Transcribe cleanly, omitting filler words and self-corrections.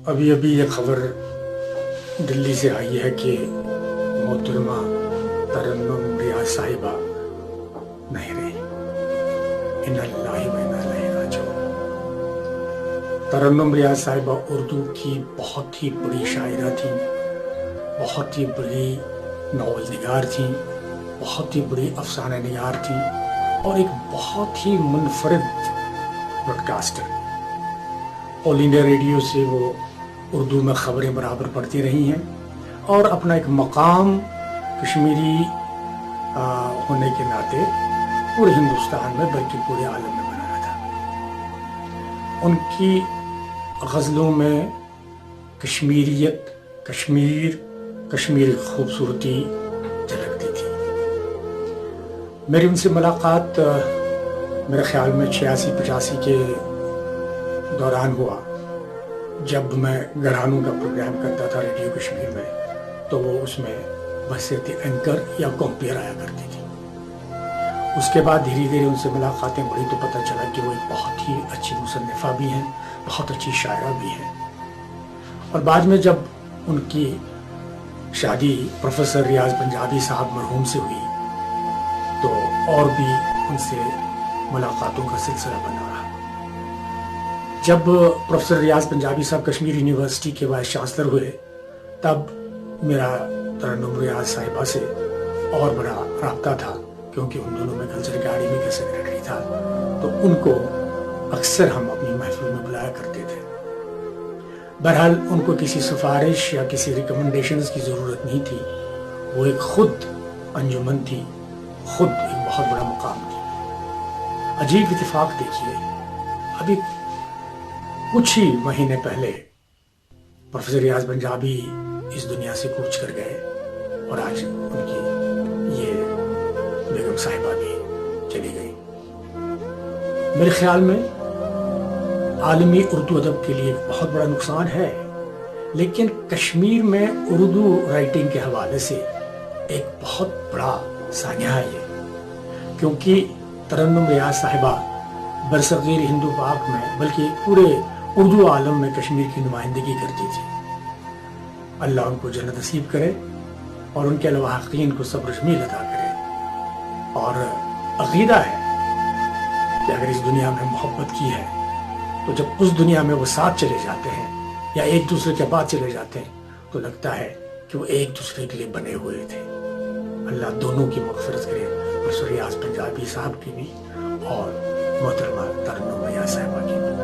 ابھی یہ خبر دلی سے آئی ہے کہ محترمہ ترنم ریاض صاحبہ نہیں رہی۔ انا للہ و انا الیہ راجعون۔ ترنم ریاض صاحبہ اردو کی بہت ہی بڑی شاعرہ تھیں، بہت ہی بڑی ناول نگار تھیں، بہت ہی بڑی افسانہ نگار تھیں اور ایک بہت ہی منفرد براڈ کاسٹر۔ آل انڈیا ریڈیو سے وہ اردو میں خبریں برابر پڑھتی رہی ہیں اور اپنا ایک مقام کشمیری ہونے کے ناطے پورے ہندوستان میں بلکہ پورے عالم میں بنایا تھا۔ ان کی غزلوں میں کشمیریت، کشمیر خوبصورتی جھلکتی تھی۔ میری ان سے ملاقات میرے خیال میں 86-85 کے دوران ہوا، جب میں گھرانوں کا پروگرام کرتا تھا ریڈیو کشمیر میں، تو وہ اس میں بحیثیت اینکر یا کمپیئر آیا کرتی تھی۔ اس کے بعد دھیرے دھیرے ان سے ملاقاتیں بڑھی تو پتہ چلا کہ وہ ایک بہت ہی اچھی مصنفہ بھی ہیں، بہت اچھی شاعرہ بھی ہیں۔ اور بعد میں جب ان کی شادی پروفیسر ریاض پنجابی صاحب مرحوم سے ہوئی تو اور بھی ان سے ملاقاتوں کا سلسلہ بنا رہا۔ جب پروفیسر ریاض پنجابی صاحب کشمیر یونیورسٹی کے وائس چانسلر ہوئے تب میرا ترنم ریاض صاحبہ سے اور بڑا رابطہ تھا، کیونکہ ان دونوں میں کلچر اکیڈمی کا سیکریٹری تھا، تو ان کو اکثر ہم اپنی محفل میں بلایا کرتے تھے۔ بہرحال ان کو کسی سفارش یا کسی ریکمنڈیشنز کی ضرورت نہیں تھی، وہ ایک خود انجمن تھی، خود ایک بہت بڑا مقام تھی۔ عجیب اتفاق دیکھیے، ابھی کچھ ہی مہینے پہلے پروفیسر ریاض پنجابی اس دنیا سے کوچ کر گئے اور آج ان کی یہ بیگم صاحبہ بھی چلی گئی۔ میرے خیال میں عالمی اردو ادب کے لیے بہت بڑا نقصان ہے، لیکن کشمیر میں اردو رائٹنگ کے حوالے سے ایک بہت بڑا سانحہ ہے یہ، کیونکہ ترنم ریاض صاحبہ برصغیر ہندو پاک میں بلکہ پورے اردو عالم میں کشمیر کی نمائندگی کرتی تھی۔ اللہ ان کو جنت نصیب کرے اور ان کے لواحقین کو صبر جمیل عطا کرے۔ اور عقیدہ ہے کہ اگر اس دنیا میں محبت کی ہے تو جب اس دنیا میں وہ ساتھ چلے جاتے ہیں یا ایک دوسرے کے بعد چلے جاتے ہیں تو لگتا ہے کہ وہ ایک دوسرے کے لیے بنے ہوئے تھے۔ اللہ دونوں کی مغفرت کرے، پروفیسر ریاض پنجابی صاحب کی بھی اور محترمہ ترنم ریاض صاحبہ کی بھی۔